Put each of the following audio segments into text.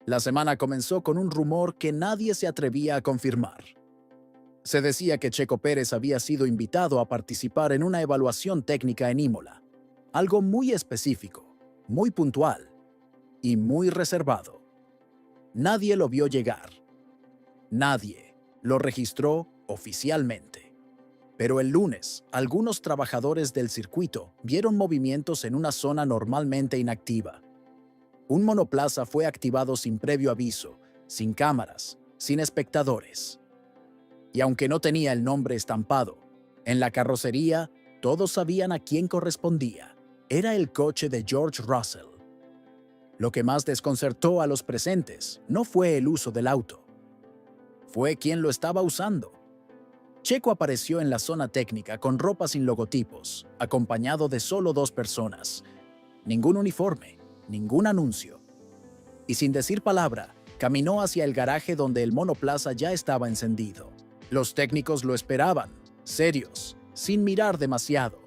La semana comenzó con un rumor que nadie se atrevía a confirmar. Se decía que Checo Pérez había sido invitado a participar en una evaluación técnica en Imola, algo muy específico, muy puntual y muy reservado. Nadie lo vio llegar. Nadie lo registró oficialmente. Pero el lunes, algunos trabajadores del circuito vieron movimientos en una zona normalmente inactiva. Un monoplaza fue activado sin previo aviso, sin cámaras, sin espectadores. Y aunque no tenía el nombre estampado, en la carrocería todos sabían a quién correspondía. Era el coche de George Russell. Lo que más desconcertó a los presentes no fue el uso del auto. Fue quien lo estaba usando. Checo apareció en la zona técnica con ropa sin logotipos, acompañado de solo 2 personas. Ningún uniforme, ningún anuncio. Y sin decir palabra, caminó hacia el garaje donde el monoplaza ya estaba encendido. Los técnicos lo esperaban, serios, sin mirar demasiado.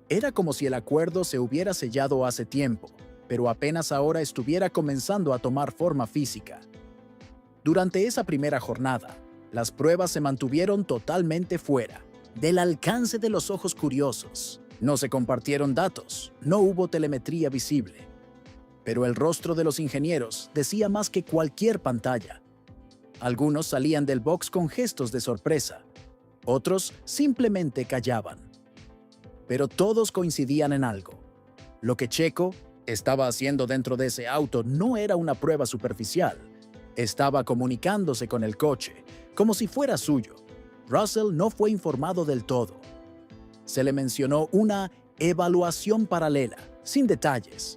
Era como si el acuerdo se hubiera sellado hace tiempo, pero apenas ahora estuviera comenzando a tomar forma física. Durante esa primera jornada, las pruebas se mantuvieron totalmente fuera, del alcance de los ojos curiosos. No se compartieron datos, no hubo telemetría visible. Pero el rostro de los ingenieros decía más que cualquier pantalla. Algunos salían del box con gestos de sorpresa, otros simplemente callaban. Pero todos coincidían en algo. Lo que Checo estaba haciendo dentro de ese auto no era una prueba superficial. Estaba comunicándose con el coche, como si fuera suyo. Russell no fue informado del todo. Se le mencionó una evaluación paralela, sin detalles.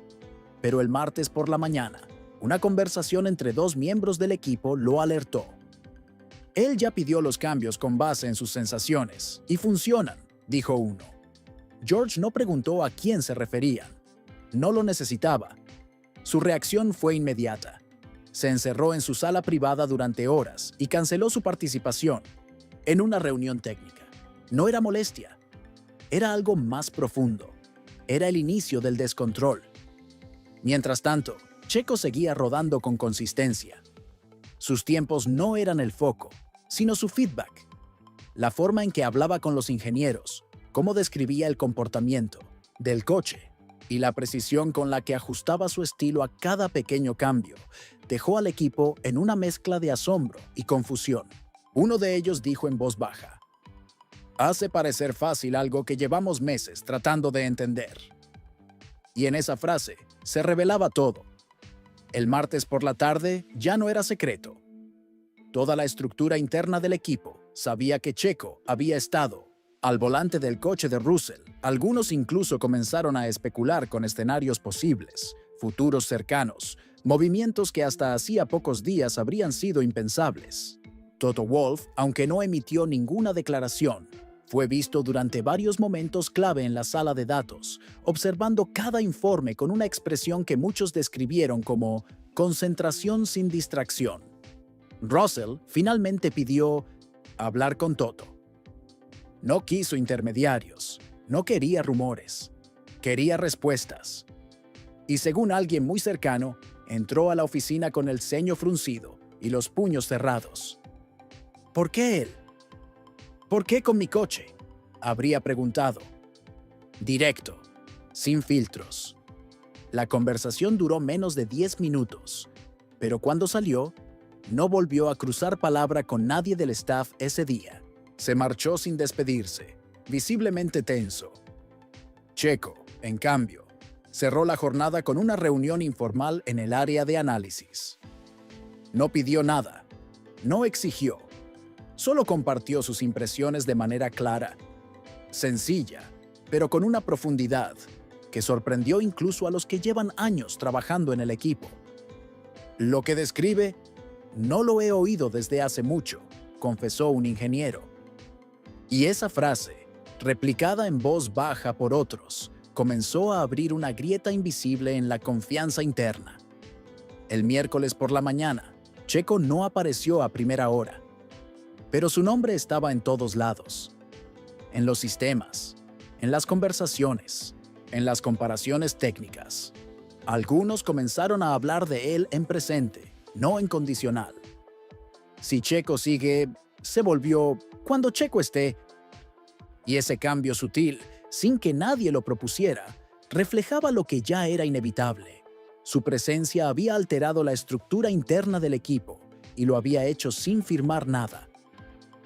Pero el martes por la mañana, una conversación entre 2 miembros del equipo lo alertó. Él ya pidió los cambios con base en sus sensaciones, y funcionan, dijo uno. George no preguntó a quién se referían. No lo necesitaba. Su reacción fue inmediata. Se encerró en su sala privada durante horas y canceló su participación en una reunión técnica. No era molestia. Era algo más profundo. Era el inicio del descontrol. Mientras tanto, Checo seguía rodando con consistencia. Sus tiempos no eran el foco, sino su feedback. La forma en que hablaba con los ingenieros, cómo describía el comportamiento del coche y la precisión con la que ajustaba su estilo a cada pequeño cambio, dejó al equipo en una mezcla de asombro y confusión. Uno de ellos dijo en voz baja: "Hace parecer fácil algo que llevamos meses tratando de entender". Y en esa frase se revelaba todo. El martes por la tarde ya no era secreto. Toda la estructura interna del equipo sabía que Checo había estado al volante del coche de Russell. Algunos incluso comenzaron a especular con escenarios posibles, futuros cercanos, movimientos que hasta hacía pocos días habrían sido impensables. Toto Wolff, aunque no emitió ninguna declaración, fue visto durante varios momentos clave en la sala de datos, observando cada informe con una expresión que muchos describieron como concentración sin distracción. Russell finalmente pidió hablar con Toto. No quiso intermediarios, no quería rumores, quería respuestas. Y según alguien muy cercano, entró a la oficina con el ceño fruncido y los puños cerrados. ¿Por qué él? ¿Por qué con mi coche?, habría preguntado. Directo, sin filtros. La conversación duró menos de 10 minutos, pero cuando salió, no volvió a cruzar palabra con nadie del staff ese día. Se marchó sin despedirse, visiblemente tenso. Checo, en cambio, cerró la jornada con una reunión informal en el área de análisis. No pidió nada, no exigió, solo compartió sus impresiones de manera clara, sencilla, pero con una profundidad que sorprendió incluso a los que llevan años trabajando en el equipo. Lo que describe, no lo he oído desde hace mucho, confesó un ingeniero. Y esa frase, replicada en voz baja por otros, comenzó a abrir una grieta invisible en la confianza interna. El miércoles por la mañana, Checo no apareció a primera hora, pero su nombre estaba en todos lados. En los sistemas, en las conversaciones, en las comparaciones técnicas. Algunos comenzaron a hablar de él en presente, no en condicional. Si Checo sigue, se volvió cuando Checo esté. Y ese cambio sutil, sin que nadie lo propusiera, reflejaba lo que ya era inevitable. Su presencia había alterado la estructura interna del equipo y lo había hecho sin firmar nada.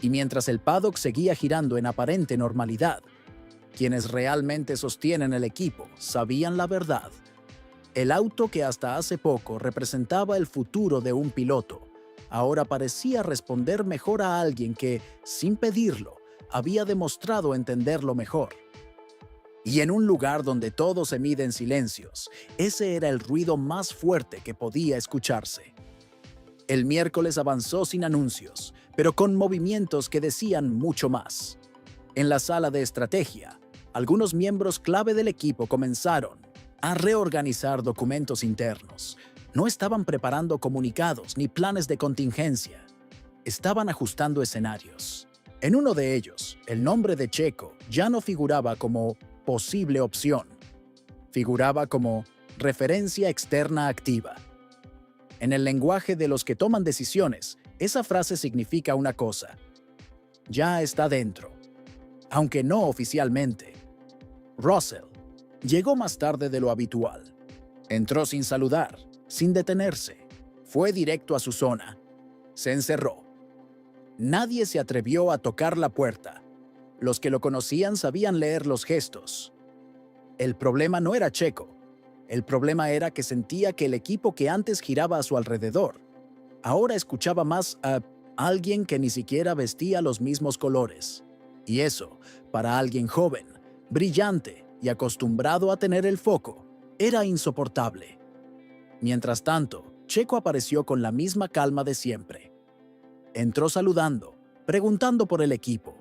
Y mientras el paddock seguía girando en aparente normalidad, quienes realmente sostienen el equipo sabían la verdad. El auto que hasta hace poco representaba el futuro de un piloto, ahora parecía responder mejor a alguien que, sin pedirlo, había demostrado entenderlo mejor. Y en un lugar donde todo se mide en silencios, ese era el ruido más fuerte que podía escucharse. El miércoles avanzó sin anuncios, pero con movimientos que decían mucho más. En la sala de estrategia, algunos miembros clave del equipo comenzaron a reorganizar documentos internos. No estaban preparando comunicados ni planes de contingencia. Estaban ajustando escenarios. En uno de ellos, el nombre de Checo ya no figuraba como posible opción. Figuraba como referencia externa activa. En el lenguaje de los que toman decisiones, esa frase significa una cosa: ya está dentro, aunque no oficialmente. Russell llegó más tarde de lo habitual. Entró sin saludar, sin detenerse. Fue directo a su zona. Se encerró. Nadie se atrevió a tocar la puerta. Los que lo conocían sabían leer los gestos. El problema no era Checo. El problema era que sentía que el equipo que antes giraba a su alrededor ahora escuchaba más a alguien que ni siquiera vestía los mismos colores. Y eso, para alguien joven, brillante y acostumbrado a tener el foco, era insoportable. Mientras tanto, Checo apareció con la misma calma de siempre. Entró saludando, preguntando por el equipo.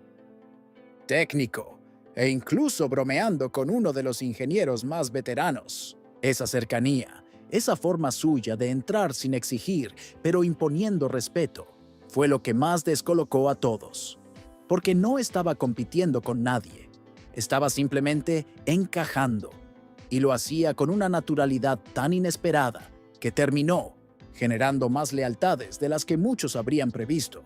Técnico, e incluso bromeando con uno de los ingenieros más veteranos. Esa cercanía, esa forma suya de entrar sin exigir, pero imponiendo respeto, fue lo que más descolocó a todos. Porque no estaba compitiendo con nadie, estaba simplemente encajando. Y lo hacía con una naturalidad tan inesperada que terminó generando más lealtades de las que muchos habrían previsto.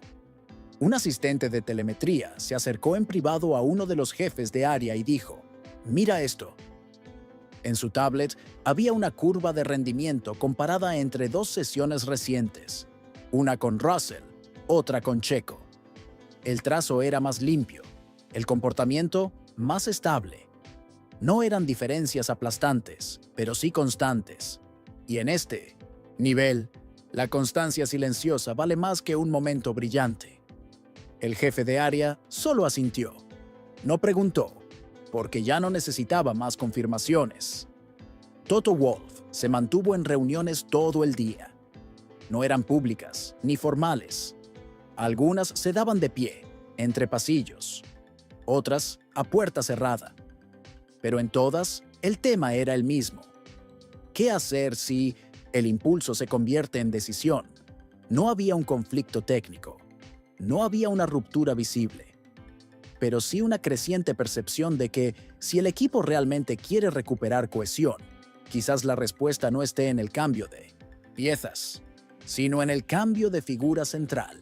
Un asistente de telemetría se acercó en privado a uno de los jefes de área y dijo: «Mira esto». En su tablet había una curva de rendimiento comparada entre dos sesiones recientes, una con Russell, otra con Checo. El trazo era más limpio, el comportamiento más estable. No eran diferencias aplastantes, pero sí constantes. Y en este nivel, la constancia silenciosa vale más que un momento brillante. El jefe de área solo asintió. No preguntó, porque ya no necesitaba más confirmaciones. Toto Wolff se mantuvo en reuniones todo el día. No eran públicas ni formales. Algunas se daban de pie, entre pasillos. Otras a puerta cerrada. Pero en todas, el tema era el mismo. ¿Qué hacer si el impulso se convierte en decisión? No había un conflicto técnico. No había una ruptura visible. Pero sí una creciente percepción de que si el equipo realmente quiere recuperar cohesión, quizás la respuesta no esté en el cambio de piezas, sino en el cambio de figura central.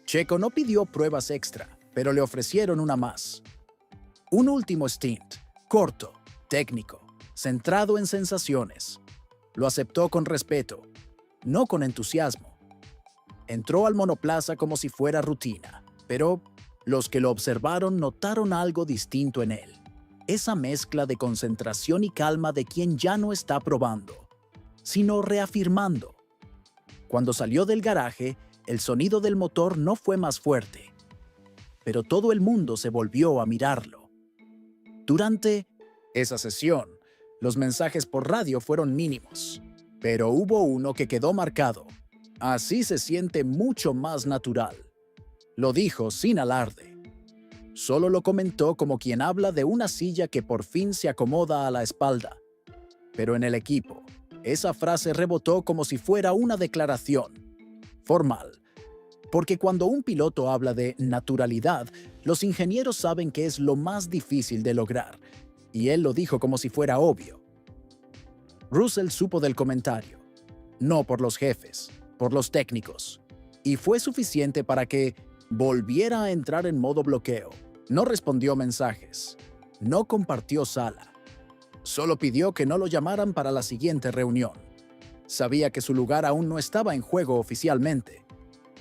Checo no pidió pruebas extra, pero le ofrecieron una más. Un último stint, corto, técnico, centrado en sensaciones. Lo aceptó con respeto, no con entusiasmo. Entró al monoplaza como si fuera rutina, pero los que lo observaron notaron algo distinto en él. Esa mezcla de concentración y calma de quien ya no está probando, sino reafirmando. Cuando salió del garaje, el sonido del motor no fue más fuerte, pero todo el mundo se volvió a mirarlo. Durante esa sesión, los mensajes por radio fueron mínimos, pero hubo uno que quedó marcado. Así se siente mucho más natural. Lo dijo sin alarde. Solo lo comentó como quien habla de una silla que por fin se acomoda a la espalda. Pero en el equipo, esa frase rebotó como si fuera una declaración formal. Porque cuando un piloto habla de naturalidad, los ingenieros saben que es lo más difícil de lograr. Y él lo dijo como si fuera obvio. Russell supo del comentario. No por los jefes, por los técnicos. Y fue suficiente para que volviera a entrar en modo bloqueo. No respondió mensajes. No compartió sala. Solo pidió que no lo llamaran para la siguiente reunión. Sabía que su lugar aún no estaba en juego oficialmente,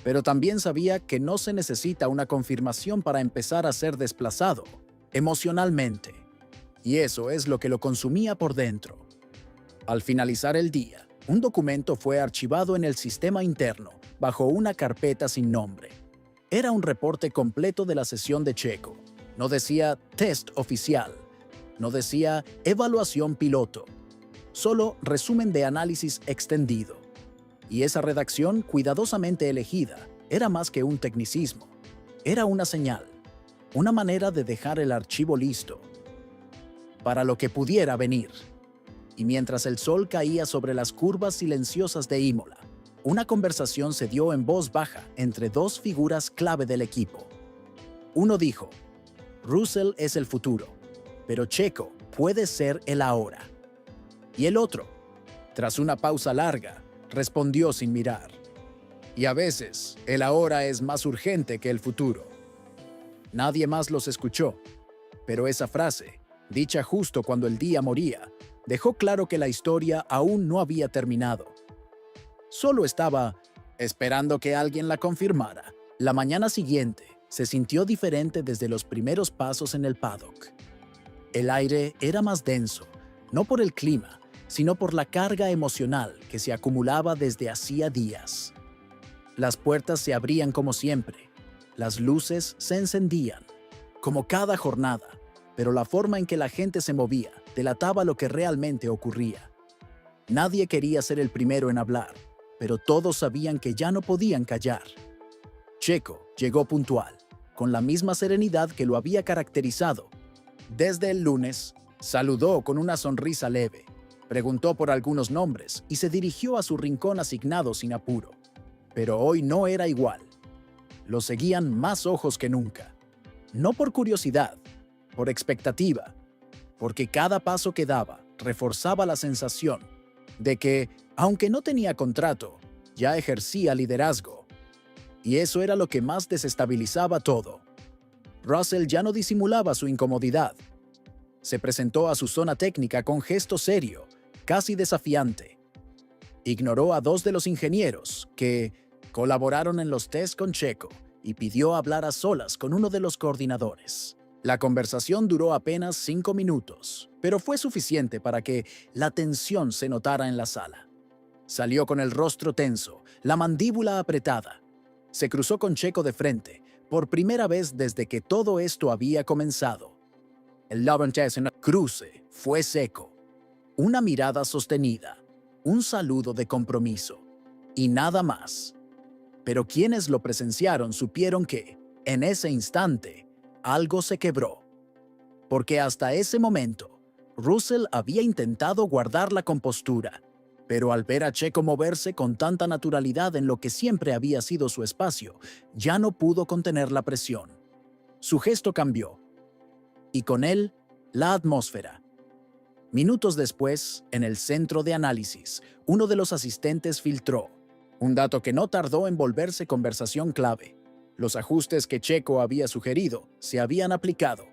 pero también sabía que no se necesita una confirmación para empezar a ser desplazado emocionalmente. Y eso es lo que lo consumía por dentro. Al finalizar el día, un documento fue archivado en el sistema interno bajo una carpeta sin nombre. Era un reporte completo de la sesión de Checo. No decía test oficial, no decía evaluación piloto, solo resumen de análisis extendido. Y esa redacción cuidadosamente elegida era más que un tecnicismo. Era una señal, una manera de dejar el archivo listo para lo que pudiera venir. Y mientras el sol caía sobre las curvas silenciosas de Imola, una conversación se dio en voz baja entre dos figuras clave del equipo. Uno dijo, Russell es el futuro, pero Checo puede ser el ahora. Y el otro, tras una pausa larga, respondió sin mirar. Y a veces, el ahora es más urgente que el futuro. Nadie más los escuchó, pero esa frase, dicha justo cuando el día moría, dejó claro que la historia aún no había terminado. Solo estaba esperando que alguien la confirmara. La mañana siguiente se sintió diferente desde los primeros pasos en el paddock. El aire era más denso, no por el clima, sino por la carga emocional que se acumulaba desde hacía días. Las puertas se abrían como siempre, las luces se encendían, como cada jornada, pero la forma en que la gente se movía delataba lo que realmente ocurría. Nadie quería ser el primero en hablar, pero todos sabían que ya no podían callar. Checo llegó puntual, con la misma serenidad que lo había caracterizado. Desde el lunes, saludó con una sonrisa leve, preguntó por algunos nombres y se dirigió a su rincón asignado sin apuro. Pero hoy no era igual. Lo seguían más ojos que nunca. No por curiosidad, por expectativa, porque cada paso que daba reforzaba la sensación de que, aunque no tenía contrato, ya ejercía liderazgo. Y eso era lo que más desestabilizaba todo. Russell ya no disimulaba su incomodidad. Se presentó a su zona técnica con gesto serio, casi desafiante. Ignoró a dos de los ingenieros que colaboraron en los tests con Checo y pidió hablar a solas con uno de los coordinadores. La conversación duró apenas 5 minutos, pero fue suficiente para que la tensión se notara en la sala. Salió con el rostro tenso, la mandíbula apretada. Se cruzó con Checo de frente, por primera vez desde que todo esto había comenzado. El love test en el cruce fue seco. Una mirada sostenida, un saludo de compromiso, y nada más. Pero quienes lo presenciaron supieron que, en ese instante, algo se quebró. Porque hasta ese momento, Russell había intentado guardar la compostura, pero al ver a Checo moverse con tanta naturalidad en lo que siempre había sido su espacio, ya no pudo contener la presión. Su gesto cambió, y con él, la atmósfera. Minutos después, en el centro de análisis, uno de los asistentes filtró un dato que no tardó en volverse conversación clave. Los ajustes que Checo había sugerido se habían aplicado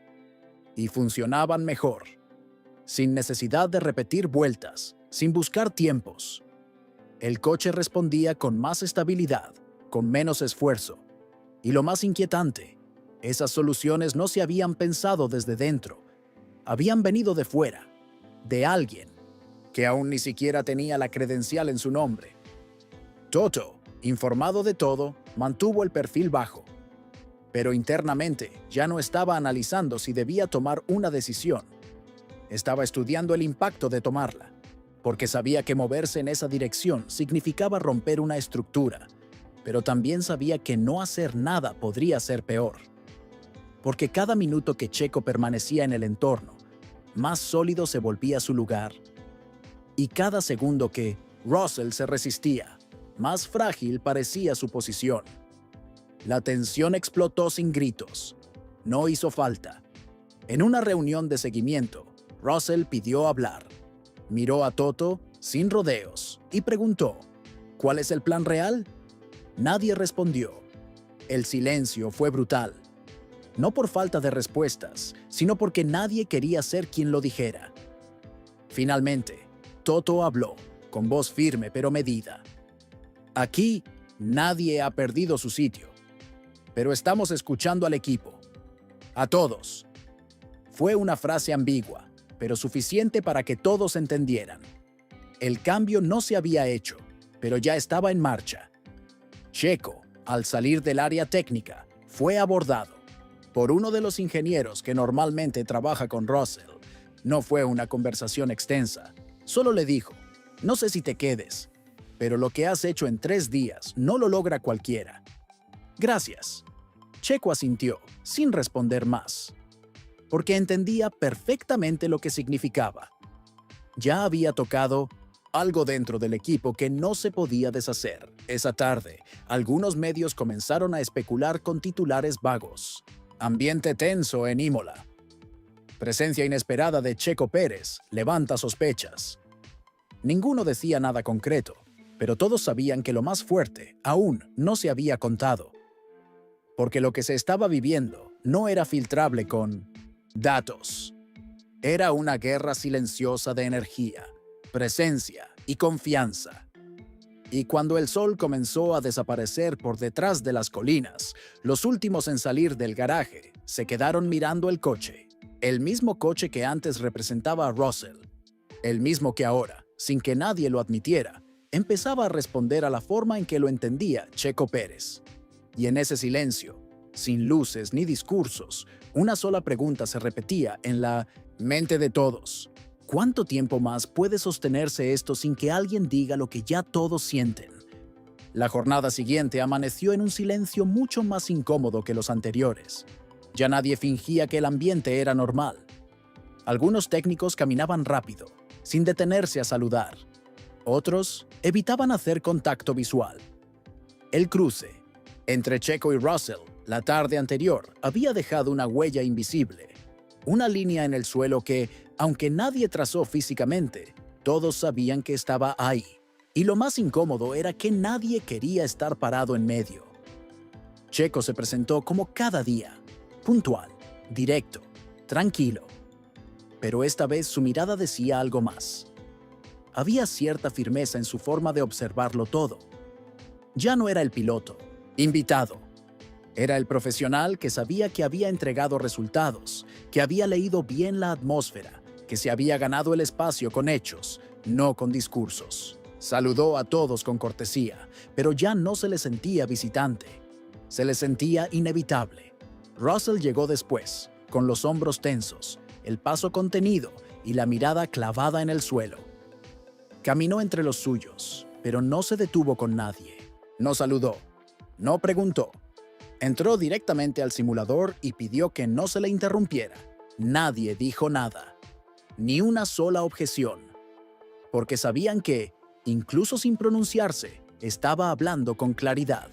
y funcionaban mejor, sin necesidad de repetir vueltas, sin buscar tiempos. El coche respondía con más estabilidad, con menos esfuerzo. Y lo más inquietante, esas soluciones no se habían pensado desde dentro, habían venido de fuera, de alguien que aún ni siquiera tenía la credencial en su nombre. Toto, informado de todo, mantuvo el perfil bajo, pero internamente ya no estaba analizando si debía tomar una decisión. Estaba estudiando el impacto de tomarla, porque sabía que moverse en esa dirección significaba romper una estructura, pero también sabía que no hacer nada podría ser peor. Porque cada minuto que Checo permanecía en el entorno, más sólido se volvía su lugar. Y cada segundo que Russell se resistía, más frágil parecía su posición. La tensión explotó sin gritos. No hizo falta. En una reunión de seguimiento, Russell pidió hablar. Miró a Toto sin rodeos y preguntó, ¿cuál es el plan real? Nadie respondió. El silencio fue brutal. No por falta de respuestas, sino porque nadie quería ser quien lo dijera. Finalmente, Toto habló, con voz firme pero medida. Aquí, nadie ha perdido su sitio, pero estamos escuchando al equipo. A todos. Fue una frase ambigua, pero suficiente para que todos entendieran. El cambio no se había hecho, pero ya estaba en marcha. Checo, al salir del área técnica, fue abordado por uno de los ingenieros que normalmente trabaja con Russell. No fue una conversación extensa. Solo le dijo, no sé si te quedes, pero lo que has hecho en 3 días no lo logra cualquiera. Gracias. Checo asintió, sin responder más, porque entendía perfectamente lo que significaba. Ya había tocado algo dentro del equipo que no se podía deshacer. Esa tarde, algunos medios comenzaron a especular con titulares vagos. Ambiente tenso en Imola. Presencia inesperada de Checo Pérez levanta sospechas. Ninguno decía nada concreto, pero todos sabían que lo más fuerte aún no se había contado. Porque lo que se estaba viviendo no era filtrable con datos. Era una guerra silenciosa de energía, presencia y confianza. Y cuando el sol comenzó a desaparecer por detrás de las colinas, los últimos en salir del garaje se quedaron mirando el coche. El mismo coche que antes representaba a Russell. El mismo que ahora, sin que nadie lo admitiera, empezaba a responder a la forma en que lo entendía Checo Pérez. Y en ese silencio, sin luces ni discursos, una sola pregunta se repetía en la mente de todos. ¿Cuánto tiempo más puede sostenerse esto sin que alguien diga lo que ya todos sienten? La jornada siguiente amaneció en un silencio mucho más incómodo que los anteriores. Ya nadie fingía que el ambiente era normal. Algunos técnicos caminaban rápido, sin detenerse a saludar. Otros evitaban hacer contacto visual. El cruce entre Checo y Russell la tarde anterior había dejado una huella invisible, una línea en el suelo que, aunque nadie trazó físicamente, todos sabían que estaba ahí. Y lo más incómodo era que nadie quería estar parado en medio. Checo se presentó como cada día, puntual, directo, tranquilo. Pero esta vez su mirada decía algo más. Había cierta firmeza en su forma de observarlo todo. Ya no era el piloto, invitado. Era el profesional que sabía que había entregado resultados, que había leído bien la atmósfera, que se había ganado el espacio con hechos, no con discursos. Saludó a todos con cortesía, pero ya no se le sentía visitante. Se le sentía inevitable. Russell llegó después, con los hombros tensos, el paso contenido y la mirada clavada en el suelo. Caminó entre los suyos, pero no se detuvo con nadie. No saludó, no preguntó. Entró directamente al simulador y pidió que no se le interrumpiera. Nadie dijo nada, ni una sola objeción, porque sabían que, incluso sin pronunciarse, estaba hablando con claridad.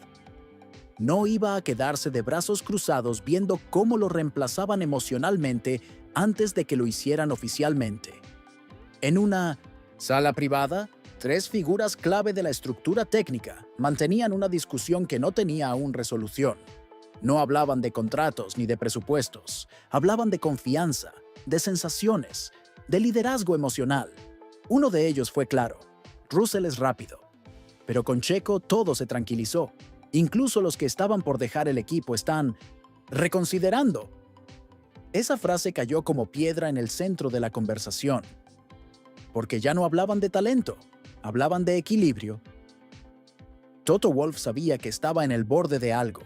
No iba a quedarse de brazos cruzados viendo cómo lo reemplazaban emocionalmente antes de que lo hicieran oficialmente. En una sala privada, 3 figuras clave de la estructura técnica mantenían una discusión que no tenía aún resolución. No hablaban de contratos ni de presupuestos, hablaban de confianza, de sensaciones, de liderazgo emocional. Uno de ellos fue claro: Russell es rápido. Pero con Checo todo se tranquilizó. Incluso los que estaban por dejar el equipo están reconsiderando. Esa frase cayó como piedra en el centro de la conversación, porque ya no hablaban de talento, hablaban de equilibrio. Toto Wolff sabía que estaba en el borde de algo.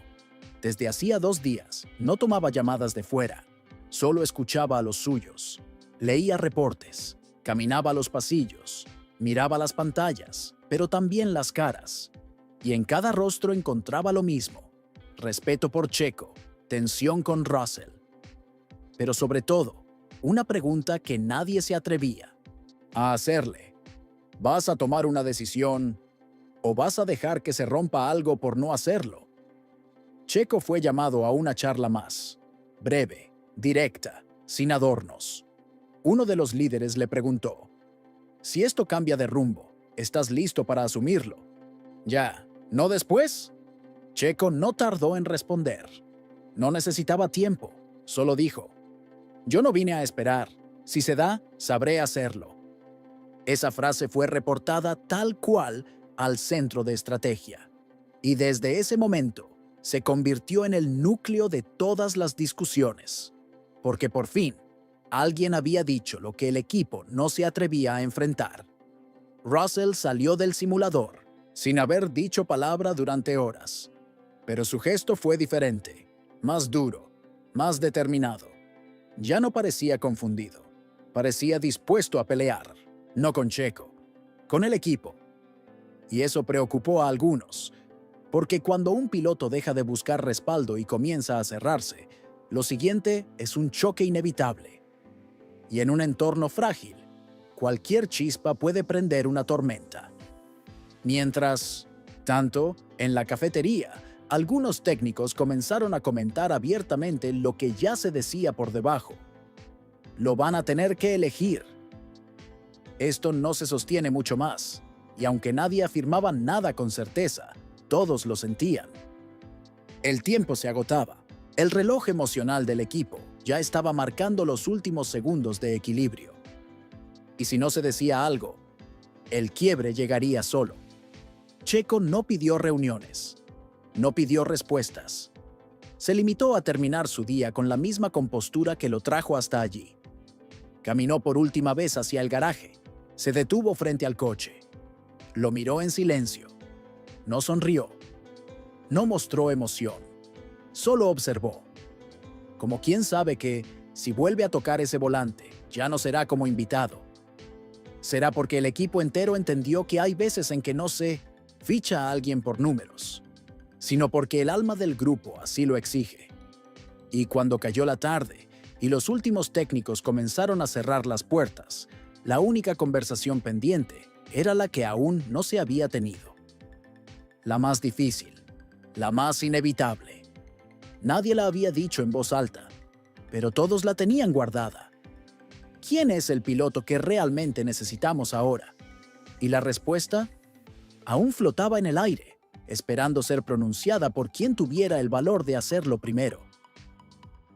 Desde hacía 2 días, no tomaba llamadas de fuera, solo escuchaba a los suyos, leía reportes, caminaba a los pasillos, miraba las pantallas, pero también las caras. Y en cada rostro encontraba lo mismo: respeto por Checo, tensión con Russell. Pero sobre todo, una pregunta que nadie se atrevía a hacerle: ¿vas a tomar una decisión o vas a dejar que se rompa algo por no hacerlo? Checo fue llamado a una charla más, breve, directa, sin adornos. Uno de los líderes le preguntó: Si esto cambia de rumbo, ¿estás listo para asumirlo? Ya, ¿no después? Checo no tardó en responder. No necesitaba tiempo, solo dijo: yo no vine a esperar. Si se da, sabré hacerlo. Esa frase fue reportada tal cual al centro de estrategia. Y desde ese momento, se convirtió en el núcleo de todas las discusiones. Porque por fin, alguien había dicho lo que el equipo no se atrevía a enfrentar. Russell salió del simulador, sin haber dicho palabra durante horas. Pero su gesto fue diferente, más duro, más determinado. Ya no parecía confundido, parecía dispuesto a pelear, no con Checo, con el equipo. Y eso preocupó a algunos, porque cuando un piloto deja de buscar respaldo y comienza a cerrarse, lo siguiente es un choque inevitable. Y en un entorno frágil, cualquier chispa puede prender una tormenta. Mientras tanto, en la cafetería, algunos técnicos comenzaron a comentar abiertamente lo que ya se decía por debajo. Lo van a tener que elegir. Esto no se sostiene mucho más, y aunque nadie afirmaba nada con certeza, todos lo sentían. El tiempo se agotaba. El reloj emocional del equipo ya estaba marcando los últimos segundos de equilibrio. Y si no se decía algo, el quiebre llegaría solo. Checo no pidió reuniones, no pidió respuestas. Se limitó a terminar su día con la misma compostura que lo trajo hasta allí. Caminó por última vez hacia el garaje, se detuvo frente al coche. Lo miró en silencio. No sonrió. No mostró emoción. Solo observó. Como quien sabe que, si vuelve a tocar ese volante, ya no será como invitado. Será porque el equipo entero entendió que hay veces en que no se ficha a alguien por números, sino porque el alma del grupo así lo exige. Y cuando cayó la tarde y los últimos técnicos comenzaron a cerrar las puertas, la única conversación pendiente era la que aún no se había tenido. La más difícil, la más inevitable. Nadie la había dicho en voz alta, pero todos la tenían guardada. ¿Quién es el piloto que realmente necesitamos ahora? Y la respuesta aún flotaba en el aire, esperando ser pronunciada por quien tuviera el valor de hacerlo primero.